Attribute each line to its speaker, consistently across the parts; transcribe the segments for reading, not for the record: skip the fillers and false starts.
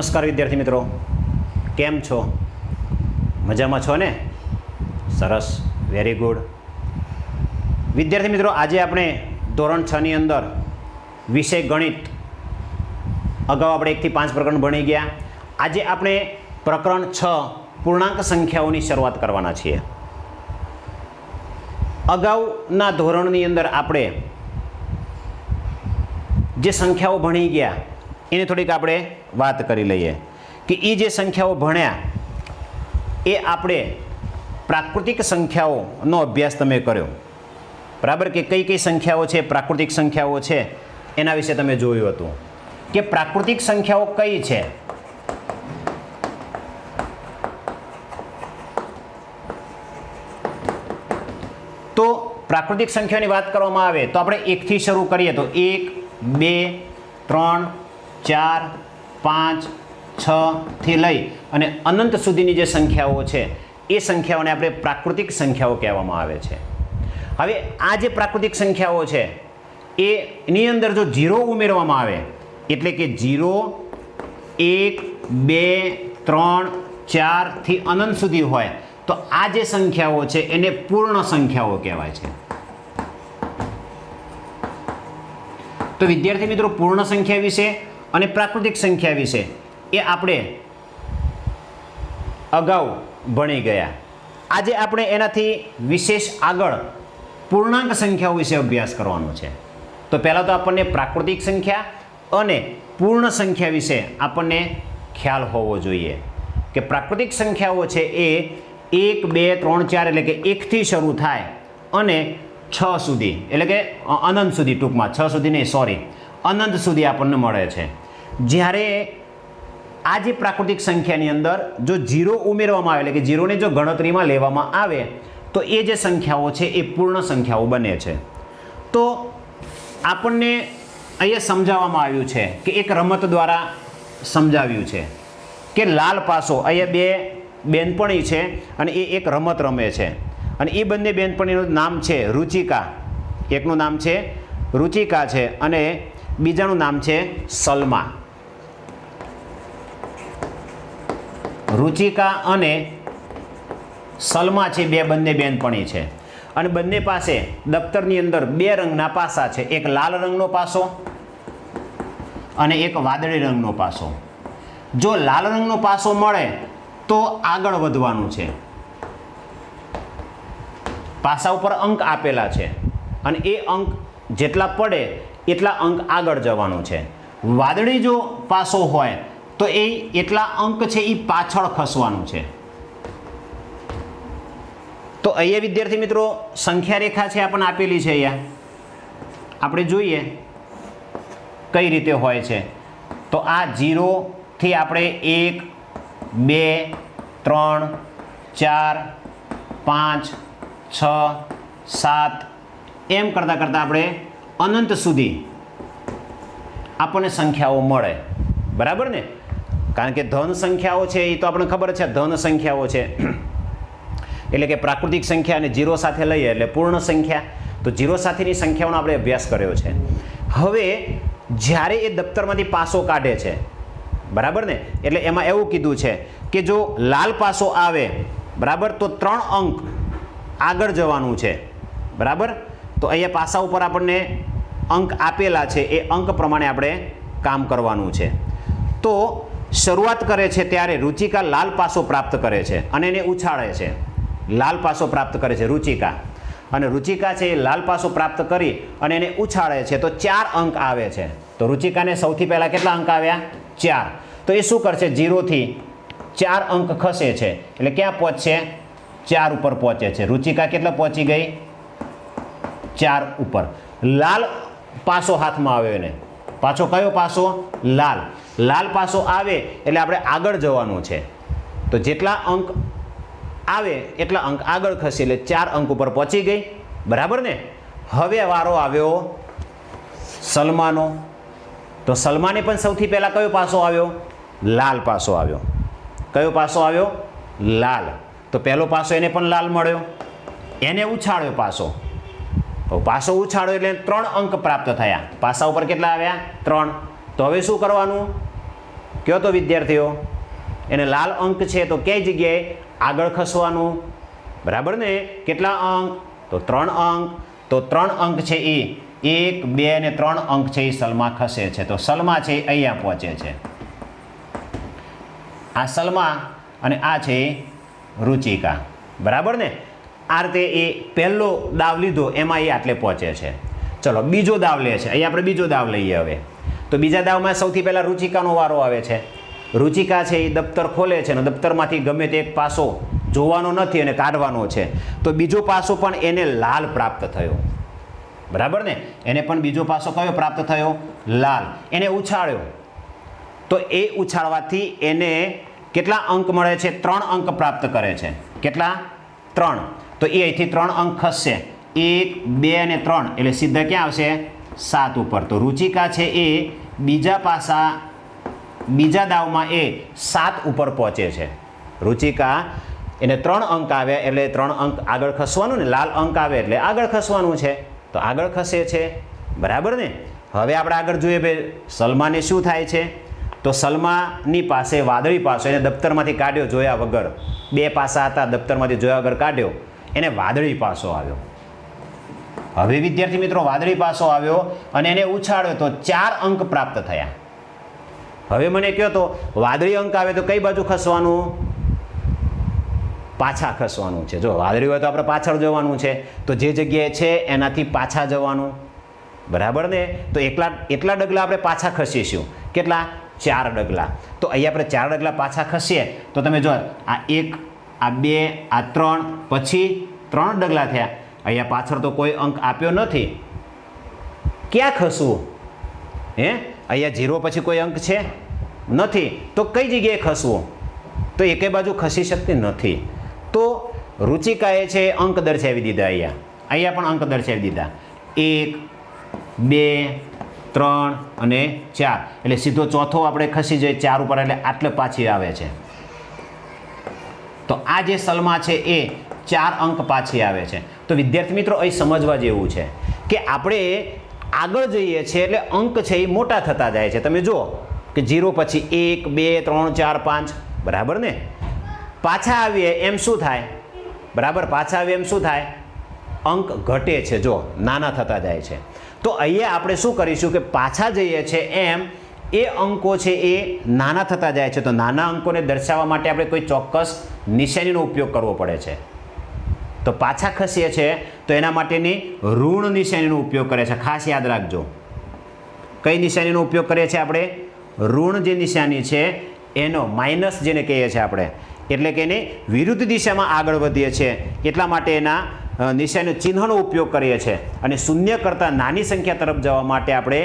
Speaker 1: नमस्कार विद्यार्थी मित्रों, केम छो? मजामां छो ने? सरस, वेरी गुड। विद्यार्थी मित्रों, आज आपणे धोरण 6 नी अंदर विषय गणित अगाऊ આપણે 1 થી 5 પ્રકરણ ભણી ગયા। આજે આપણે પ્રકરણ 6 પૂર્ણાંક સંખ્યાઓની શરૂઆત કરવાના છીએ। અગાઉના ધોરણની અંદર આપણે જે સંખ્યાઓ ભણી ગયા એની થોડીક આપણે વાત કરી લઈએ કે એ જે સંખ્યાઓ ભણ્યા એ આપણે પ્રાકૃતિક સંખ્યાઓનો અભ્યાસ તમે કર્યો, બરાબર? કે કઈ કઈ સંખ્યાઓ છે, પ્રાકૃતિક સંખ્યાઓ છે, એના વિશે તમે જોયું હતું કે પ્રાકૃતિક સંખ્યાઓ કઈ છે। તો પ્રાકૃતિક સંખ્યાની વાત કરવામાં આવે તો આપણે 1 થી શરૂ કરીએ તો 1, 2, 3, 4, 5, 6 થી લઈ અને અનંત સુધીની જે સંખ્યાઓ છે એ સંખ્યાઓને આપણે પ્રાકૃતિક સંખ્યાઓ કહેવામાં આવે છે। હવે આ જે પ્રાકૃતિક સંખ્યાઓ છે એની અંદર જો 0 ઉમેરવામાં આવે એટલે કે 0, 1, 2, 3, 4 થી અનંત સુધી હોય તો આ જે સંખ્યાઓ છે એને પૂર્ણ સંખ્યાઓ કહેવાય છે। તો વિદ્યાર્થી મિત્રો, પૂર્ણ સંખ્યા વિશે અને પ્રાકૃતિક સંખ્યા વિશે એ આપણે અગાઉ ભણી ગયા। આજે આપણે એનાથી વિશેષ આગળ પૂર્ણાંક સંખ્યાઓ વિશે અભ્યાસ કરવાનો છે। તો પહેલાં તો આપણને પ્રાકૃતિક સંખ્યા અને પૂર્ણ સંખ્યા વિશે આપણને ખ્યાલ હોવો જોઈએ કે પ્રાકૃતિક સંખ્યાઓ છે એ 1, 2, 3, 4 એટલે કે 1 થી શરૂ થાય અને 6 સુધી એટલે કે અનંત સુધી, ટૂંકમાં 6 સુધી નહીં, સોરી, અનંત સુધી આપણને મળે છે। જ્યારે આ જે પ્રાકૃતિક સંખ્યાની અંદર જો 0 ઉમેરવામાં આવે એટલે કે 0ને જો ગણતરીમાં લેવામાં આવે તો એ જે સંખ્યાઓ છે એ પૂર્ણ સંખ્યાઓ બને છે। તો આપણને અહીંયા સમજાવવામાં આવ્યું છે કે એક રમત દ્વારા સમજાવ્યું છે કે લાલ પાસો, અહીંયા બે બેનપણી છે અને એ એક રમત રમે છે અને એ બંને બેનપણીનું નામ છે રુચિકા। એકનું નામ છે રુચિકા છે અને બીજાનું નામ છે સલમા। રુચિકા અને સલમા છે બંને બેનપણી છે અને બંને પાસે દફતરની અંદર 2 રંગના પાસા છે, એક લાલ રંગનો પાસો અને એક વાદળી રંગનો પાસો। જો લાલ રંગનો પાસો મળે તો આગળ વધવાનું છે, પાસા ઉપર અંક આપેલા છે અને એ અંક જેટલા પડે એટલા અંક આગળ જવાનું છે। વાદળી જો પાસો હોય તો એ એટલા અંક છે એ પાછળ ખસવાનું છે। તો અહીંયા વિદ્યાર્થી મિત્રો સંખ્યા રેખા છે આપણને આપેલી છે, અહીંયા આપણે જોઈએ કઈ રીતે હોય છે। તો આ 0 થી આપણે 1, 2, 3, 4, 5, 6, 7 એમ કરતાં કરતાં આપણે અનંત સુધી આપણને સંખ્યાઓ મળે, બરાબર ને? કારણ કે ધન સંખ્યાઓ છે એ તો આપણને ખબર છે, ધન સંખ્યાઓ છે એટલે કે પ્રાકૃતિક સંખ્યા અને 0 સાથે લઈએ એટલે પૂર્ણ સંખ્યા। તો 0 સાથેની સંખ્યાઓનો આપણે અભ્યાસ કર્યો છે। હવે જ્યારે એ દફતરમાંથી પાસો કાઢે છે, બરાબર ને, એટલે એમાં એવું કીધું છે કે જો લાલ પાસો આવે, બરાબર, તો 3 અંક આગળ જવાનું છે, બરાબર? તો અહીંયા પાસા ઉપર આપણને અંક આપેલા છે, એ અંક પ્રમાણે આપણે કામ કરવાનું છે। તો શરૂઆત કરે છે ત્યારે રુચિકા લાલ પાસો પ્રાપ્ત કરે છે અને એને ઉછાળે છે। લાલ પાસો પ્રાપ્ત કરે છે રુચિકા અને રુચિકા છે એ લાલ પાસો પ્રાપ્ત કરી અને એને ઉછાળે છે તો 4 અંક આવે છે। તો રુચિકાને સૌથી પહેલાં કેટલા અંક આવ્યા? 4। તો એ શું કરશે? 0 થી 4 અંક ખસે છે એટલે ક્યાં પહોંચશે? 4 ઉપર પહોંચે છે। રુચિકા કેટલા પહોંચી ગઈ? 4 ઉપર। લાલ પાસો હાથમાં આવ્યો એને, પાછો કયો પાસો? લાલ। લાલ પાસો આવે એટલે આપણે આગળ જવાનું છે, તો જેટલા અંક આવે એટલા અંક આગળ ખસી એટલે 4 અંક ઉપર પહોંચી ગઈ, બરાબર ને? હવે વારો આવ્યો સલમાનો। તો સલમાને પણ સૌથી પહેલાં કયો પાસો આવ્યો? લાલ પાસો આવ્યો। કયો પાસો આવ્યો? લાલ। તો પહેલો પાસો એને પણ લાલ મળ્યો, એને ઉછાળ્યો પાસો, તો પાસો ઉછાળ્યો એટલે 3 અંક પ્રાપ્ત થયા। પાસા ઉપર કેટલા આવ્યા? 3। તો હવે શું કરવાનું કયો તો વિદ્યાર્થીઓ? એને લાલ અંક છે તો કઈ જગ્યાએ આગળ ખસવાનું, બરાબર ને? કેટલા અંક? તો 3 અંક. તો 3 અંક છે એ 1, 2 અને 3 અંક છે એ સલમા ખસે છે. તો સલમા છે અહીંયા પહોંચે છે. આ સલમા અને આ છે રુચિકા, બરાબર ને? આ રીતે એ પહેલો દાવ લીધો એમાં એ આટલે પહોંચે છે. ચલો બીજો દાવ લે છે. અહીંયા આપણે બીજો દાવ લઈએ હવે. તો બીજા દાવમાં સૌથી પહેલાં રુચિકાનો વારો આવે છે. રુચિકા છે એ દફતર ખોલે છે અને દફતરમાંથી ગમે તે એક પાસો જોવાનો નથી અને કાઢવાનો છે. તો બીજો પાસો પણ એને લાલ પ્રાપ્ત થયો, બરાબર ને? એને પણ બીજો પાસો કયો પ્રાપ્ત થયો? લાલ. એને ઉછાળ્યો તો એ ઉછાળવાથી એને કેટલા અંક મળે છે? 3 અંક પ્રાપ્ત કરે છે. કેટલા? 3. તો એ અહીંથી 3 અંક ખસશે. 1, 2 અને 3 એટલે સીધા ક્યાં આવશે? 7 ઉપર. તો રુચિકા છે એ બીજા દાવમાં એ 7 ઉપર પહોંચે છે. રુચિકા એને 3 અંક આવ્યા એટલે 3 અંક આગળ ખસવાનું ને, લાલ અંક આવે એટલે આગળ ખસવાનું છે. તો આગળ ખસે છે, બરાબર ને? હવે આપણે આગળ જોઈએ ભાઈ સલમાને શું થાય છે. તો સલમાની પાસે વાદળી પાસો એને દફતરમાંથી કાઢ્યો જોયા વગર. 2 પાસા હતા, દફતરમાંથી જોયા વગર કાઢ્યો, એને વાદળી પાસો આવ્યો. હવે વિદ્યાર્થી મિત્રો વાદળી પાસો આવ્યો અને એને ઉછાળ્યો તો 4 અંક પ્રાપ્ત થયા. હવે મને કહો તો વાદળી અંક આવે તો કઈ બાજુ ખસવાનું? પાછા ખસવાનું છે. જો વાદળી હોય તો આપણે પાછળ જવાનું છે, તો જે જગ્યાએ છે એનાથી પાછા જવાનું, બરાબર ને? તો એટલા ડગલા આપણે પાછા ખસીશું. કેટલા? 4 ડગલા. તો અહીંયા આપણે 4 ડગલા પાછા ખસીએ તો તમે જો આ 1, આ 2, આ 3, પછી 3 ડગલા થયા. અહીંયા પાછળ તો કોઈ અંક આપ્યો નથી. ક્યાં ખસવું? હે, અહીંયા 0 પછી કોઈ અંક છે નથી. તો કઈ જગ્યાએ ખસવું? તો એકે બાજુ ખસી શકતી નથી. તો રુચિકાએ છે અંક દર્શાવી દીધા. અહીંયા પણ અંક દર્શાવી દીધા. 1, 2, 3 અને 4 એટલે સીધો ચોથો આપણે ખસી જઈએ 4 ઉપર એટલે આટલે પાછી આવે છે. તો આ જે સલમા છે એ 4 અંક પાછી આવે છે. તો વિદ્યાર્થી મિત્રો અહીં સમજવા જેવું છે કે આપણે આગળ જઈએ છીએ એટલે અંક છે એ મોટા થતા જાય છે. તમે જુઓ કે 0 પછી 1, 2, 3, 4, 5, બરાબર ને? પાછા આવીએ એમ શું થાય? બરાબર, પાછા આવીએ એમ શું થાય? અંક ઘટે છે, જો નાના થતા જાય છે. તો અહીંયા આપણે શું કરીશું કે પાછા જઈએ છીએ એમ એ અંકો છે એ નાના થતા જાય છે. તો નાના અંકોને દર્શાવવા માટે આપણે કોઈ ચોક્કસ નિશાનીનો ઉપયોગ કરવો પડે છે. તો પાછા ખસીએ છીએ તો એના માટેની ઋણ નિશાનીનો ઉપયોગ કરે છે. ખાસ યાદ રાખજો. કઈ નિશાનીનો ઉપયોગ કરીએ છીએ આપણે? ઋણ જે નિશાની છે એનો, માઇનસ જેને કહીએ છીએ આપણે, એટલે કે એની વિરુદ્ધ દિશામાં આગળ વધીએ છીએ એટલા માટે એના નિશાની ચિહ્નનો ઉપયોગ કરીએ છીએ. અને 0 કરતાં નાની સંખ્યા તરફ જવા માટે આપણે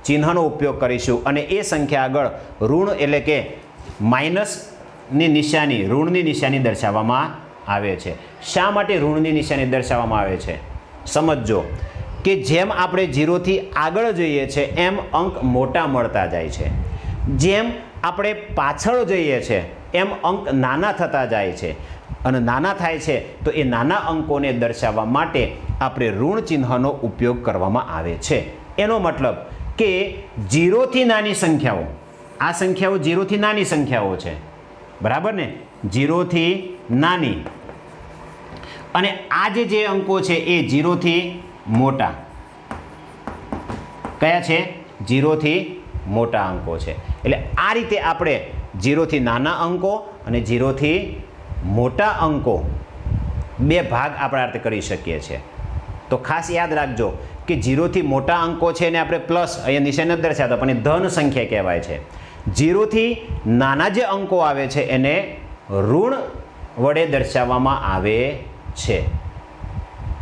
Speaker 1: ચિહ્નનો ઉપયોગ કરીશું અને એ સંખ્યા આગળ ઋણ એટલે કે માઇનસની નિશાની, ઋણની નિશાની દર્શાવવામાં આવે છે. શા માટે ઋણની નિશાની દર્શાવવામાં આવે છે? સમજો કે જેમ આપણે 0 થી આગળ જઈએ છીએ એમ અંક મોટા મળતા જાય છે. જેમ આપણે પાછળ જઈએ છીએ એમ અંક નાના થતા જાય છે. અને નાના થાય છે તો એ નાના અંકોને દર્શાવવા માટે આપણે ઋણ ચિહ્નનો ઉપયોગ કરવામાં આવે છે. એનો મતલબ કે 0 થી નાની સંખ્યાઓ, આ સંખ્યાઓ 0 થી નાની સંખ્યાઓ છે, બરાબર ને? 0 થી નાની. અને આ જે અંકો છે એ 0 થી મોટા. કયા છે? 0 થી મોટા અંકો છે. એટલે આ રીતે આપણે 0 થી નાના અંકો અને 0 થી મોટા અંકો 2 ભાગ આપણે આ કરી શકીએ છીએ. તો ખાસ યાદ રાખજો કે 0 થી મોટા અંકો છે એને આપણે પ્લસ, અહીંયા નિશાન નથી દર્શાવતા પણ એ ધન સંખ્યા કહેવાય છે. 0 થી નાના જે અંકો આવે છે એને ઋણ વડે દર્શાવવામાં આવે છે.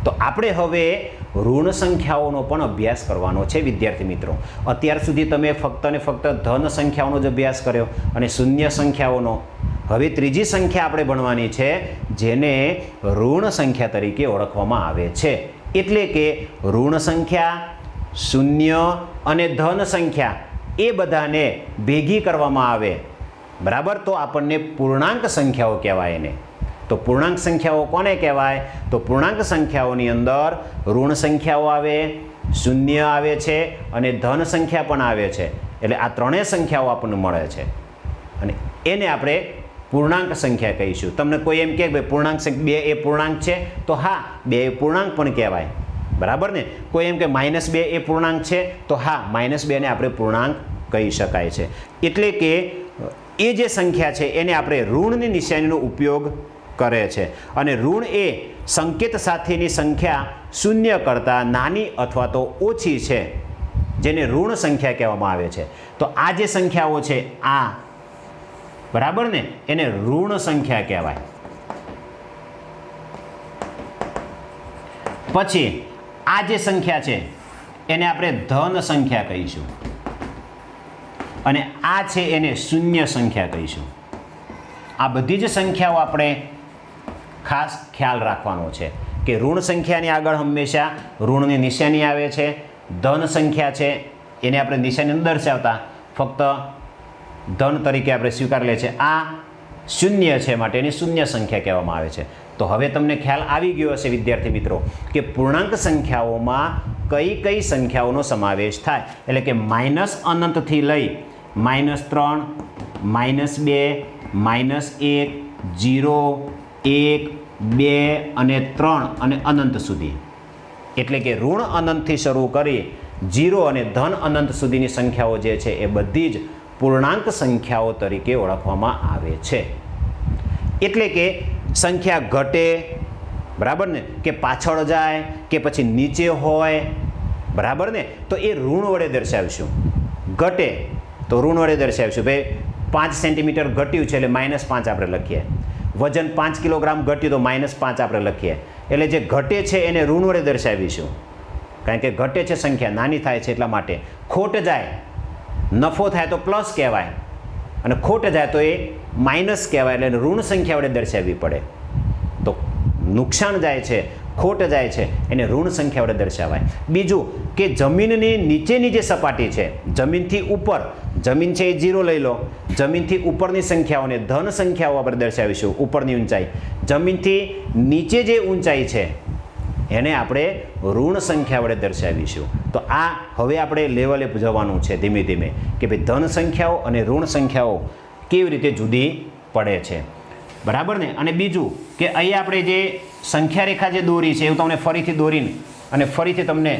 Speaker 1: તો આપણે હવે ઋણ સંખ્યાઓનો પણ અભ્યાસ કરવાનો છે વિદ્યાર્થી મિત્રો. અત્યાર સુધી તમે ફક્ત ને ફક્ત ધન સંખ્યાઓનો જ અભ્યાસ કર્યો અને શૂન્ય સંખ્યાઓનો. હવે ત્રીજી સંખ્યા આપણે ભણવાની છે જેને ઋણ સંખ્યા તરીકે ઓળખવામાં આવે છે. એટલે કે ઋણ સંખ્યા, શૂન્ય અને ધન સંખ્યા એ બધાને ભેગી કરવામાં આવે, બરાબર? તો આપણને પૂર્ણાંક સંખ્યાઓ કહેવાય એને. તો પૂર્ણાંક સંખ્યાઓ કોને કહેવાય? તો પૂર્ણાંક સંખ્યાઓની અંદર ઋણ સંખ્યાઓ આવે, શૂન્ય આવે છે અને ધન સંખ્યા પણ આવે છે. એટલે આ ત્રણેય સંખ્યાઓ આપણને મળે છે. અને એને આપણે પૂર્ણાંક સંખ્યા કહીશું. તમને કોઈ એમ કહે ભાઈ પૂર્ણાંક સંખ્યા 2 એ પૂર્ણાંક છે, તો હા 2 એ પૂર્ણાંક પણ કહેવાય, બરાબર ને. કોઈ એમ કે -2 એ પૂર્ણાંક છે, તો હા -2 ને આપણે પૂર્ણાંક કહી શકાય છે. એટલે કે એ જે સંખ્યા છે એને આપણે ઋણની નિશાનીનો ઉપયોગ કરે છે, અને ઋણ એ સંકેત સાથેની સંખ્યા શૂન્ય કરતાં નાની અથવા તો ઓછી છે, જેને ઋણ સંખ્યા કહેવામાં આવે છે. તો આ જે સંખ્યાઓ છે આ, બરાબર ને, એને ઋણ સંખ્યા કહેવાય. પછી આ જે સંખ્યા છે એને આપણે ધન સંખ્યા કહીશું, અને આ છે એને શૂન્ય સંખ્યા કહીશું. આ બધી જ સંખ્યાઓ આપણે ખાસ ખ્યાલ રાખવાનો છે કે ઋણ સંખ્યાની આગળ હંમેશા ઋણની નિશાની આવે છે. ધન સંખ્યા છે એને આપણે નિશાની ન દર્શાવતા, ફક્ત ધન તરીકે આપણે સ્વીકાર લે છે. આ શૂન્ય છે માટે એની શૂન્ય સંખ્યા કહેવામાં આવે છે. તો હવે તમને ખ્યાલ આવી ગયો હશે વિદ્યાર્થી મિત્રો કે પૂર્ણાંક સંખ્યાઓમાં કઈ કઈ સંખ્યાઓનો સમાવેશ થાય. એટલે કે -અનંતથી લઈ -3, -2, -1, 0, 1, 2 અને 3 અને અનંત સુધી. એટલે કે ઋણ અનંતથી શરૂ કરી 0 અને ધન અનંત સુધીની સંખ્યાઓ જે છે એ બધી જ પૂર્ણાંક સંખ્યાઓ તરીકે ઓળખવામાં આવે છે. એટલે કે સંખ્યા ઘટે, બરાબર ને, કે પાછળ જાય કે પછી નીચે હોય, બરાબર ને, તો એ ઋણ વડે દર્શાવીશું. ઘટે તો ઋણ વડે દર્શાવીશું. ભાઈ 5 સેન્ટીમીટર ઘટ્યું છે એટલે -5 આપણે લખીએ. વજન 5 કિલોગ્રામ ઘટ્યું તો -5 આપણે લખીએ. એટલે જે ઘટે છે એને ઋણ વડે દર્શાવીશું, કારણ કે ઘટે છે સંખ્યા, નાની થાય છે એટલા માટે. ખોટ જાય, નફો થાય તો પ્લસ કહેવાય, અને ખોટ જાય તો એ માઇનસ કહેવાય. એટલે ઋણ સંખ્યા વડે દર્શાવવી પડે. તો નુકસાન જાય છે, ખોટ જાય છે, એને ઋણ સંખ્યા વડે દર્શાવાય. બીજું કે જમીનની નીચેની જે સપાટી છે, જમીનથી ઉપર, જમીન છે એ 0 લઈ લો, જમીનથી ઉપરની સંખ્યાઓને ધન સંખ્યાઓ આપણે દર્શાવીશું. ઉપરની ઊંચાઈ, જમીનથી નીચે જે ઊંચાઈ છે એને આપણે ઋણ સંખ્યા વડે દર્શાવીશું. તો આ હવે આપણે લેવલે જવાનું છે ધીમે ધીમે કે ભાઈ ધન સંખ્યાઓ અને ઋણ સંખ્યાઓ કેવી રીતે જુદી પડે છે, બરાબર ને. અને બીજું કે અહીં આપણે જે સંખ્યા રેખા જે દોરી છે એવું તમને ફરીથી દોરીને અને ફરીથી તમને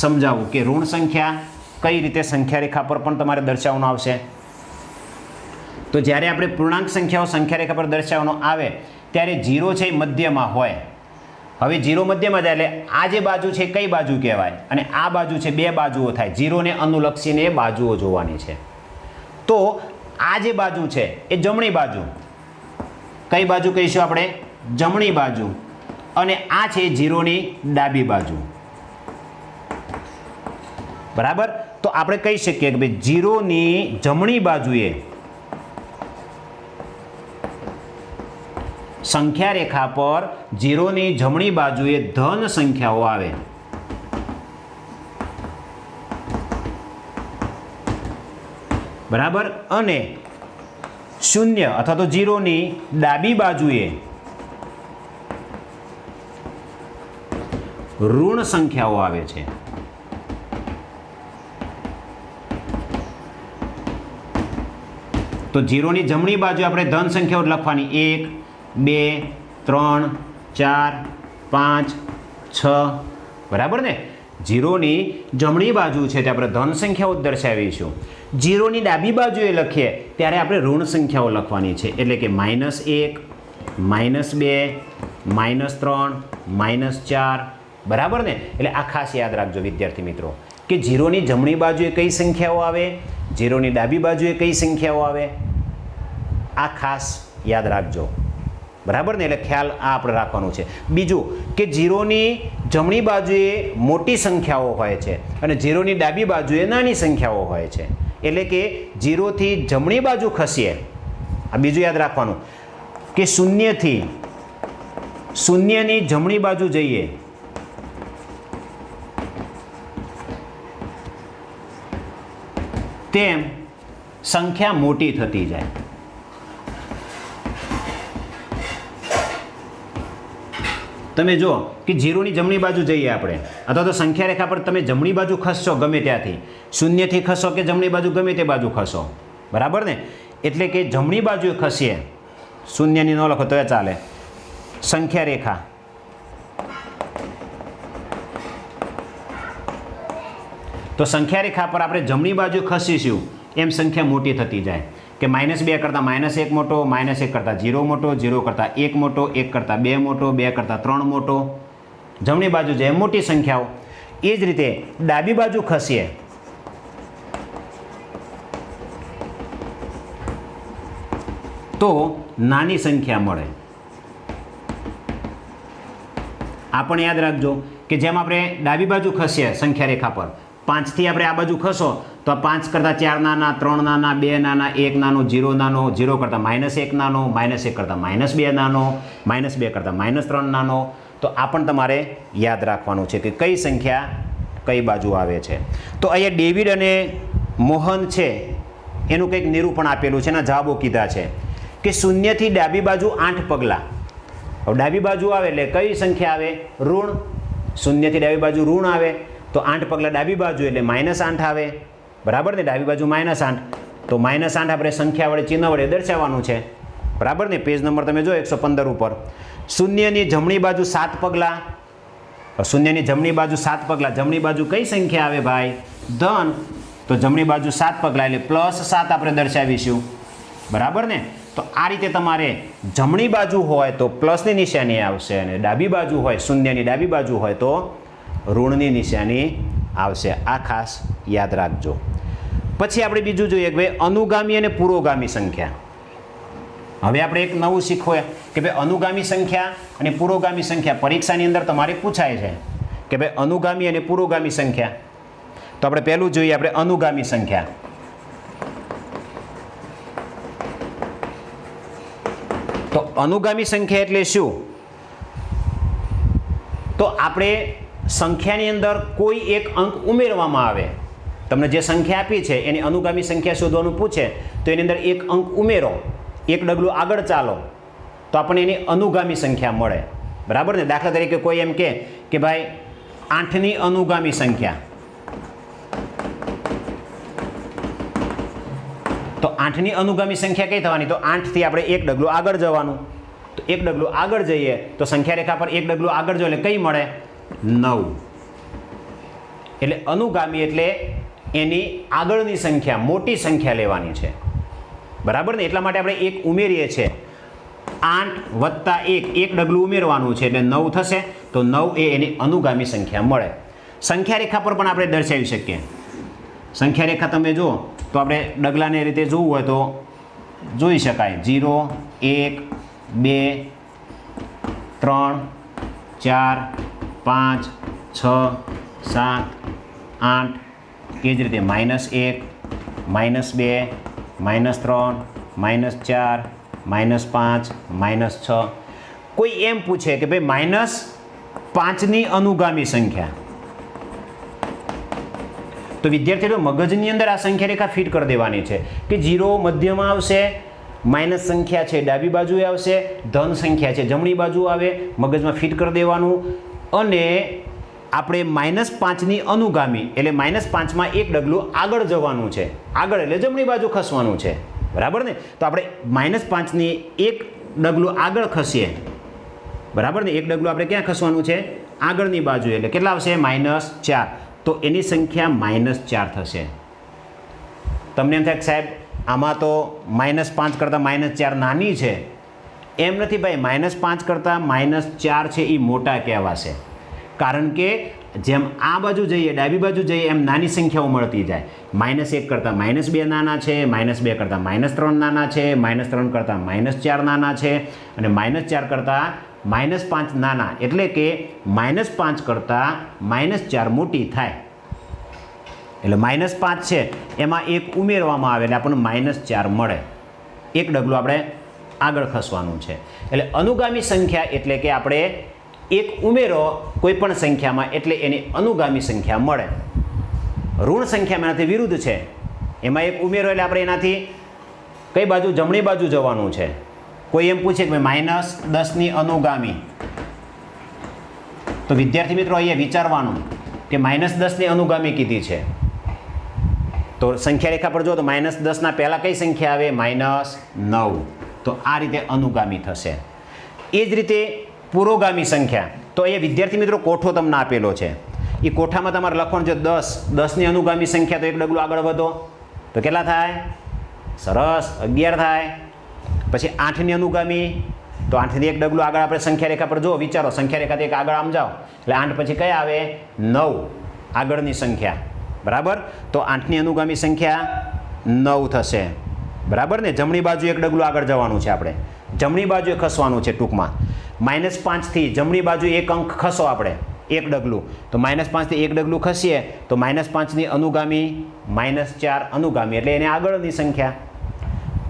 Speaker 1: સમજાવું કે ઋણ સંખ્યા કઈ રીતે સંખ્યા રેખા પર પણ તમારે દર્શાવવાનું આવશે. તો જ્યારે આપણે પૂર્ણાંક સંખ્યાઓ સંખ્યા રેખા પર દર્શાવવાનો આવે ત્યારે 0 છે એ મધ્યમાં હોય. હવે 0 મધ્યમાં જાય એટલે આ જે બાજુ છે કઈ બાજુ કહેવાય, અને આ બાજુ છે, 2 બાજુઓ થાય. 0 ને અનુલક્ષીને એ બાજુઓ જોવાની છે. તો આ જે બાજુ છે એ જમણી બાજુ, કઈ બાજુ કહીશું આપણે? જમણી બાજુ. અને આ છે 0ની ડાબી બાજુ, બરાબર. તો આપણે કહી શકીએ કે ભાઈ 0ની જમણી બાજુએ સંખ્યા રેખા પર 0ની જમણી બાજુએ ધન સંખ્યાઓ આવે, બરાબર. અને 0 અથવા તો 0ની ડાબી બાજુએ ઋણ સંખ્યાઓ આવે છે. તો 0ની જમણી બાજુ આપણે ધન સંખ્યાઓ લખવાની, 1, 2, 3, 4, 5, 6, બરાબર ને. 0ની જમણી બાજુ છે તે આપણે ધન સંખ્યાઓ દર્શાવીશું. 0ની ડાબી બાજુએ લખીએ ત્યારે આપણે ઋણ સંખ્યાઓ લખવાની છે. એટલે કે -1, -2, -3, -4, બરાબર ને. એટલે આ ખાસ યાદ રાખજો વિદ્યાર્થી મિત્રો કે 0ની જમણી બાજુએ કઈ સંખ્યાઓ આવે, 0ની ડાબી બાજુએ કઈ સંખ્યાઓ આવે, આ ખાસ યાદ રાખજો, બરાબર ને. એટલે ખ્યાલ આ આપણે રાખવાનું છે. બીજું કે 0ની જમણી બાજુએ મોટી સંખ્યાઓ હોય છે અને 0ની ડાબી બાજુએ નાની સંખ્યાઓ હોય છે. એટલે કે 0થી જમણી બાજુ ખસીએ, આ બીજું યાદ રાખવાનું કે 0થી શૂન્યની જમણી બાજુ જઈએ તેમ સંખ્યા મોટી થતી જાય. તમે જો કે 0ની જમણી બાજુ જઈએ આપણે, અથવા તો સંખ્યા રેખા પર તમે જમણી બાજુ ખસશો ગમે ત્યાંથી, શૂન્યથી ખસો કે જમણી બાજુ ગમે તે બાજુ ખસો, બરાબર ને. એટલે કે જમણી બાજુએ ખસીએ, શૂન્યની ન લખો તો એ ચાલે, સંખ્યા રેખા તો સંખ્યા રેખા પર આપણે જમણી બાજુ ખસીશું એમ સંખ્યા મોટી થતી જાય કે -2 કરતાં -1 મોટો, -1 કરતાં 0 મોટો, 0 કરતાં 1 મોટો, 1 કરતાં 2 મોટો, 2 કરતાં 3 મોટો, જમણી બાજુ જાય મોટી સંખ્યાઓ. એ જ રીતે ડાબી બાજુ ખસીએ તો નાની સંખ્યા મળે. આ પણ યાદ રાખજો કે જેમ આપણે ડાબી બાજુ ખસીએ સંખ્યા રેખા પર 5 થી આપણે આ બાજુ ખસો તો 5 કરતાં 4 નાના, 3 નાના, 2 નાના, 1 નાનો, 0 નાનો, 0 કરતાં -1 નાનો, -1 કરતાં -2 નાનો, -2 કરતાં -3 નાનો. તો આ પણ તમારે યાદ રાખવાનું છે કે કઈ સંખ્યા કઈ બાજુ આવે છે. તો અહીંયા ડેવિડ અને મોહન છે એનું કંઈક નિરૂપણ આપેલું છે, એના જવાબો કીધા છે કે શૂન્યથી ડાબી બાજુ 8 પગલાં. હવે ડાબી બાજુ આવે એટલે કઈ સંખ્યા આવે? ઋણ. શૂન્યથી ડાબી બાજુ ઋણ આવે તો 8 પગલાં ડાબી બાજુ એટલે -8 આવે. બરાબર ને? ડાબી બાજુ -8 તો -8 આપણે સંખ્યા વડે ચિહ્ન વડે દર્શાવવાનું છે. બરાબર ને? પેજ નંબર તમે જો 115 ઉપર. શૂન્યની જમણી બાજુ 7 પગલાં. શૂન્યની જમણી બાજુ 7 પગલાં. જમણી બાજુ કઈ સંખ્યા આવે ભાઈ? ધન. તો જમણી બાજુ 7 પગલાં એટલે +7 આપણે દર્શાવીશું. બરાબર ને? તો આ રીતે તમારે જમણી બાજુ હોય તો પ્લસની નિશાની આવશે અને ડાબી બાજુ હોય, શૂન્યની ડાબી બાજુ હોય તો ઋણની નિશાની આવશે. આ ખાસ યાદ રાખજો. પછી આપણે બીજું જોઈએ કે ભાઈ અનુગામી અને પુરોગામી સંખ્યા. હવે આપણે એક નવું શીખવું કે ભાઈ અનુગામી સંખ્યા અને પુરોગામી સંખ્યા પરીક્ષાની અંદર તમારે પૂછાય છે કે ભાઈ અનુગામી અને પુરોગામી સંખ્યા. તો આપણે પહેલું જોઈએ આપણે અનુગામી સંખ્યા. તો અનુગામી સંખ્યા એટલે શું? તો આપણે સંખ્યાની અંદર કોઈ એક અંક ઉમેરવામાં આવે. તમને જે સંખ્યા આપી છે એની અનુગામી સંખ્યા શોધવાનું પૂછે તો એની અંદર એક અંક ઉમેરો, એક ડગલું આગળ ચાલો તો આપણને એની અનુગામી સંખ્યા મળે. બરાબર ને? દાખલા તરીકે કોઈ એમ કે ભાઈ 8ની અનુગામી સંખ્યા, તો 8ની અનુગામી સંખ્યા કઈ થવાની? તો 8 થી આપણે એક ડગલું આગળ જવાનું. તો એક ડગલું આગળ જઈએ તો સંખ્યા રેખા પર એક ડગલું આગળ જો એટલે કઈ મળે? 9. એટલે અનુગામી એટલે એની આગળની સંખ્યા મોટી સંખ્યા લેવાની છે. બરાબર ને? એટલા માટે આપણે એક ઉમેરીએ છીએ. 8 + 1 એક ડગલું ઉમેરવાનું છે એટલે 9 થશે. તો 9 એ એની અનુગામી સંખ્યા મળે. સંખ્યા રેખા પર પણ આપણે દર્શાવી શકીએ. સંખ્યા રેખા તમે જુઓ તો આપણે ડગલાને રીતે જોવું હોય તો જોઈ શકાય. 0 1 2 3 4 5 6 7 8. એ જ રીતે -1 -2 -3 -4 -5 -6. કોઈ એમ પૂછે કે ભાઈ -5ની અનુગામી સંખ્યા, તો વિદ્યાર્થીઓ મગજની અંદર આ સંખ્યા રેખા ફિટ કરી દેવાની છે કે 0 મધ્યમાં આવશે, માઇનસ સંખ્યા છે ડાબી બાજુએ આવશે, ધન સંખ્યા છે જમણી બાજુ આવે, મગજમાં ફિટ કરી દેવાનું. અને આપણે -5ની અનુગામી એટલે -5માં એક ડગલું આગળ જવાનું છે. આગળ એટલે જમણી બાજુ ખસવાનું છે. બરાબર ને? તો આપણે -5ની એક ડગલું આગળ ખસીએ. બરાબર ને? એક ડગલું આપણે ક્યાં ખસવાનું છે? આગળની બાજુ. એટલે કેટલા આવશે? -4. તો એની સંખ્યા -4 થશે. તમને એમ થાય કે સાહેબ આમાં તો -5 કરતાં -4 નાની છે. એમ નથી ભાઈ, -5 કરતાં -4 છે એ મોટા કહેવાશે. કારણ કે જેમ આ બાજુ જઈએ ડાબી બાજુ જઈએ એમ નાની સંખ્યાઓ મળતી જાય. -1 કરતાં -2 નાના છે, -2 કરતાં -3 નાના છે, -3 કરતાં -4 નાના છે અને -4 કરતાં -5 નાના. એટલે કે -5 કરતાં -4 મોટી થાય. એટલે -5 છે એમાં એક ઉમેરવામાં આવે એટલે આપણને -4 મળે. એક ડગલું આપણે આગળ ખસવાનું છે. એટલે અનુગામી સંખ્યા એટલે કે આપણે એક ઉમેરો કોઈ પણ સંખ્યામાં એટલે એની અનુગામી સંખ્યા મળે. ઋણ સંખ્યામાં એનાથી વિરુદ્ધ છે. એમાં એક ઉમેરો એટલે આપણે એનાથી કઈ બાજુ? જમણી બાજુ જવાનું છે. કોઈ એમ પૂછે કે -10ની અનુગામી, તો વિદ્યાર્થી મિત્રો અહીંયા વિચારવાનું કે -10ની અનુગામી કીધી છે તો સંખ્યા રેખા પર જો તો -10 પહેલાં કઈ સંખ્યા આવે? -9. તો આ રીતે અનુગામી થશે. એ જ રીતે પુરોગામી સંખ્યા. તો અહીંયા વિદ્યાર્થી મિત્રો કોઠો તમને આપેલો છે. એ કોઠામાં તમારે લખવાનું છે 10. 10ની અનુગામી સંખ્યા તો એક ડગલું આગળ વધો તો કેટલા થાય? સરસ, 11 થાય. પછી 8ની અનુગામી તો 8થી એક ડગલું આગળ આપણે સંખ્યા રેખા પર જો વિચારો, સંખ્યા રેખાથી એક આગળ આમ જાઓ એટલે 8 પછી કઈ આવે? 9 આગળની સંખ્યા. બરાબર. તો 8ની અનુગામી સંખ્યા 9 થશે. બરાબર ને? જમણી બાજુ એક ડગલું આગળ જવાનું છે, આપણે જમણી બાજુએ ખસવાનું છે. ટૂંકમાં -5થી જમણી બાજુ એક અંક ખસો આપણે, એક ડગલું. તો -5થી એક ડગલું ખસીએ તો -5ની અનુગામી -4 અનુગામી એટલે એને આગળની સંખ્યા.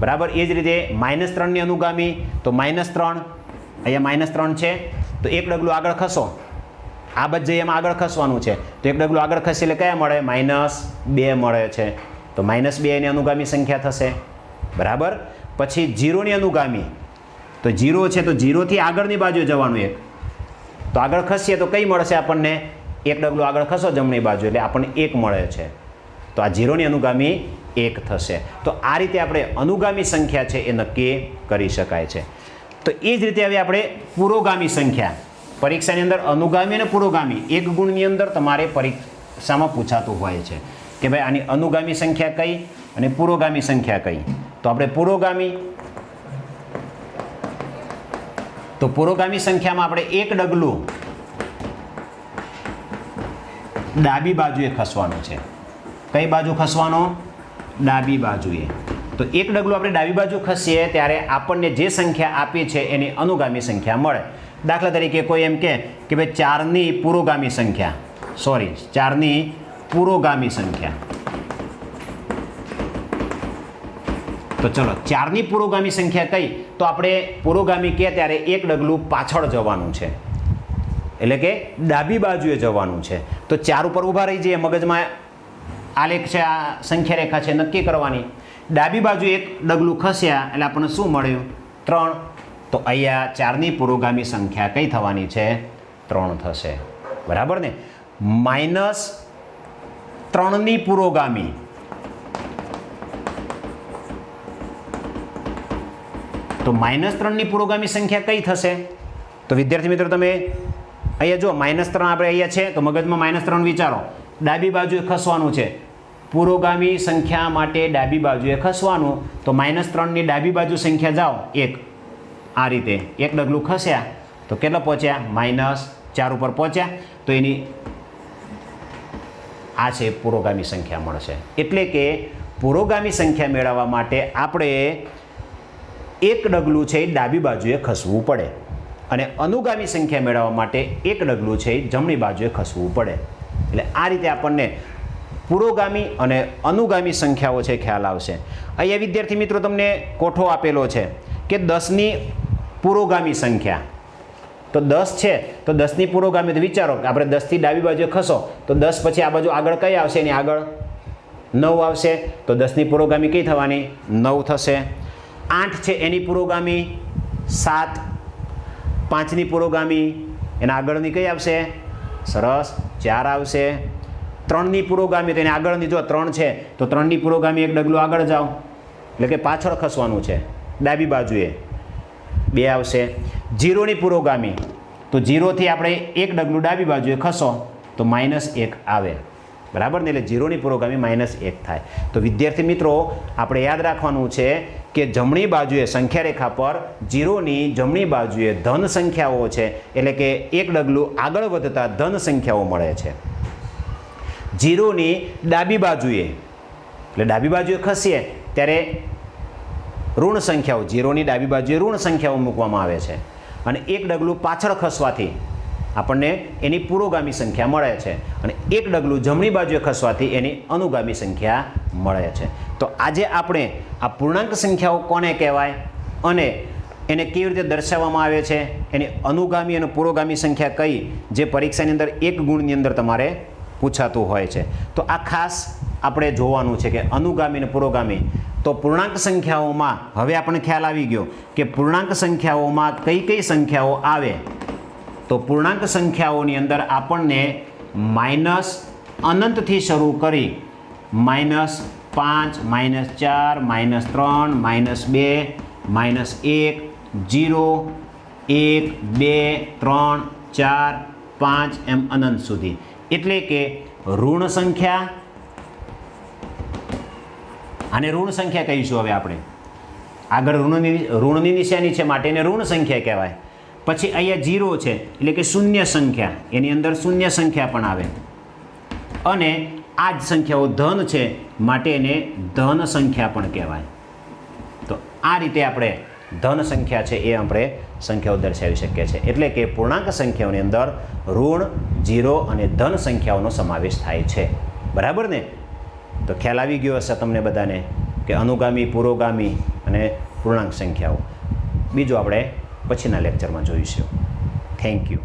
Speaker 1: બરાબર. એ જ રીતે -3ની અનુગામી તો -3, અહીંયા -3 છે તો એક ડગલું આગળ ખસો, આ બાજુ જઈએ એમાં આગળ ખસવાનું છે તો એક ડગલું આગળ ખસી એટલે કયા મળે? -2 મળે છે. તો -2 એની અનુગામી સંખ્યા થશે. બરાબર. પછી 0ની અનુગામી તો 0 છે તો 0થી આગળની બાજુ જવાનું એક, તો આગળ ખસીએ તો કઈ મળશે આપણને? એક ડગલું આગળ ખસો જમણી બાજુ એટલે આપણને 1 મળે છે. તો આ 0ની અનુગામી 1 થશે. તો આ રીતે આપણે અનુગામી સંખ્યા છે એ નક્કી કરી શકાય છે. તો એ જ રીતે હવે આપણે પુરોગામી સંખ્યા, પરીક્ષાની અંદર અનુગામી અને પુરોગામી એક ગુણની અંદર તમારે પરીક્ષામાં પૂછાતું હોય છે કે ભાઈ આની અનુગામી સંખ્યા કઈ અને પુરોગામી સંખ્યા કઈ. તો આપણે પુરોગામી સંખ્યામાં આપણે એક ડગલું ડાબી બાજુએ ખસવાનું છે. કઈ બાજુ ખસવાનો? ડાબી બાજુએ. તો એક ડગલું આપણે ડાબી બાજુ ખસીએ ત્યારે આપણને જે સંખ્યા આપી છે એની અનુગામી સંખ્યા મળે. દાખલા તરીકે કોઈ એમ કે ભાઈ 4ની પુરોગામી સંખ્યા, 4ની પુરોગામી સંખ્યા. તો ચલો 4ની પુરોગામી સંખ્યા કઈ? તો આપણે પુરોગામી કહે ત્યારે એક ડગલું પાછળ જવાનું છે, એટલે કે ડાબી બાજુએ જવાનું છે. તો 4 ઉપર ઊભા રહી જઈએ, મગજમાં આલેખ છે, આ સંખ્યા રેખા છે નક્કી કરવાની. ડાબી બાજુ એક ડગલું ખસ્યા એટલે આપણને શું મળ્યું? 3. તો અહીંયા 4ની પુરોગામી સંખ્યા કઈ થવાની છે? 3 થશે. બરાબર ને? -3ની પુરોગામી તો -3ની પુરોગામી સંખ્યા કઈ થશે? તો વિદ્યાર્થી મિત્રો તમે અહીંયા જો -3 આપણે અહીંયા છે તો મગજમાં -3 વિચારો, ડાબી બાજુએ ખસવાનું છે. પુરોગામી સંખ્યા માટે ડાબી બાજુએ ખસવાનું, તો -3ની ડાબી બાજુ સંખ્યા જાઓ 1, આ રીતે એક ડગલું ખસ્યા તો કેટલા પહોંચ્યા? -4 ઉપર પહોંચ્યા. તો એની આ છે પુરોગામી સંખ્યા મળશે. એટલે કે પુરોગામી સંખ્યા મેળવવા માટે આપણે એક ડગલું છે એ ડાબી બાજુએ ખસવું પડે અને અનુગામી સંખ્યા મેળવવા માટે એક ડગલું છે એ જમણી બાજુએ ખસવું પડે. એટલે આ રીતે આપણને પુરોગામી અને અનુગામી સંખ્યાઓ છે ખ્યાલ આવશે. અહીંયા વિદ્યાર્થી મિત્રો તમને કોઠો આપેલો છે કે 10ની પુરોગામી સંખ્યા. તો 10 છે તો 10ની પુરોગામી, તો વિચારો કે આપણે 10થી ડાબી બાજુએ ખસો તો 10 પછી આ બાજુ આગળ કઈ આવશે? એની આગળ 9 આવશે. તો 10ની પુરોગામી કઈ થવાની? 9 થશે. 8 છે એની પુરોગામી 7. 5ની પુરોગામી એના આગળની કઈ આવશે? સરસ, 4 આવશે. 3ની પુરોગામી તો એને આગળની જો 3 છે તો 3ની પુરોગામી એક ડગલું આગળ જાઓ એટલે કે પાછળ ખસવાનું છે ડાબી બાજુએ, 2 આવશે. 0ની પુરોગામી તો 0થી આપણે એક ડગલું ડાબી બાજુએ ખસો તો -1 આવે. બરાબર ને? એટલે 0ની પુરોગામી -1 થાય. તો વિદ્યાર્થી મિત્રો આપણે યાદ રાખવાનું છે કે જમણી બાજુએ સંખ્યા રેખા પર 0ની જમણી બાજુએ ધન સંખ્યાઓ છે, એટલે કે એક ડગલું આગળ વધતા ધન સંખ્યાઓ મળે છે. 0ની ડાબી બાજુએ એટલે ડાબી બાજુએ ખસીએ ત્યારે ઋણ સંખ્યાઓ, 0ની ડાબી બાજુએ ઋણ સંખ્યાઓ મૂકવામાં આવે છે અને એક ડગલું પાછળ ખસવાથી આપણને એની પુરોગામી સંખ્યા મળે છે અને એક ડગલું જમણી બાજુએ ખસવાથી એની અનુગામી સંખ્યા મળે છે. તો આજે આપણે આ પૂર્ણાંક સંખ્યાઓ કોને કહેવાય અને એને કેવી રીતે દર્શાવવામાં આવે છે, એની અનુગામી અને પુરોગામી સંખ્યા કઈ, જે પરીક્ષાની અંદર એક ગુણની અંદર તમારે પૂછાતું હોય છે. તો આ ખાસ આપણે જોવાનું છે કે અનુગામી અને પુરોગામી. તો પૂર્ણાંક સંખ્યાઓમાં હવે આપણને ખ્યાલ આવી ગયો કે પૂર્ણાંક સંખ્યાઓમાં કઈ કઈ સંખ્યાઓ આવે. તો પૂર્ણાંક સંખ્યાઓની અંદર આપણને -અનંતથી શરૂ કરી 5 -4 -3 -2 -1 0 1 2 3 4 5 એમ અનંત સુધી. એટલે કે ઋણ સંખ્યા, આને ઋણ સંખ્યા કહીશું હવે આપણે. આગળ ઋણની નિશાની છે માટે એને ઋણ સંખ્યા કહેવાય. પછી અહીંયા 0 છે એટલે કે શૂન્ય સંખ્યા, એની અંદર શૂન્ય સંખ્યા પણ આવે. અને આ જ સંખ્યાઓ ધન છે માટે એને ધન સંખ્યા પણ કહેવાય. તો આ રીતે આપણે ધન સંખ્યા છે એ આપણે સંખ્યાઓ દર્શાવી શકીએ છીએ. એટલે કે પૂર્ણાંક સંખ્યાઓની અંદર ઋણ, 0 અને ધન સંખ્યાઓનો સમાવેશ થાય છે. બરાબર ને? તો ખ્યાલ આવી ગયો હશે તમને બધાને કે અનુગામી, પુરોગામી અને પૂર્ણાંક સંખ્યાઓ. બીજું આપણે પછીના લેક્ચરમાં જોઈશું. Thank you.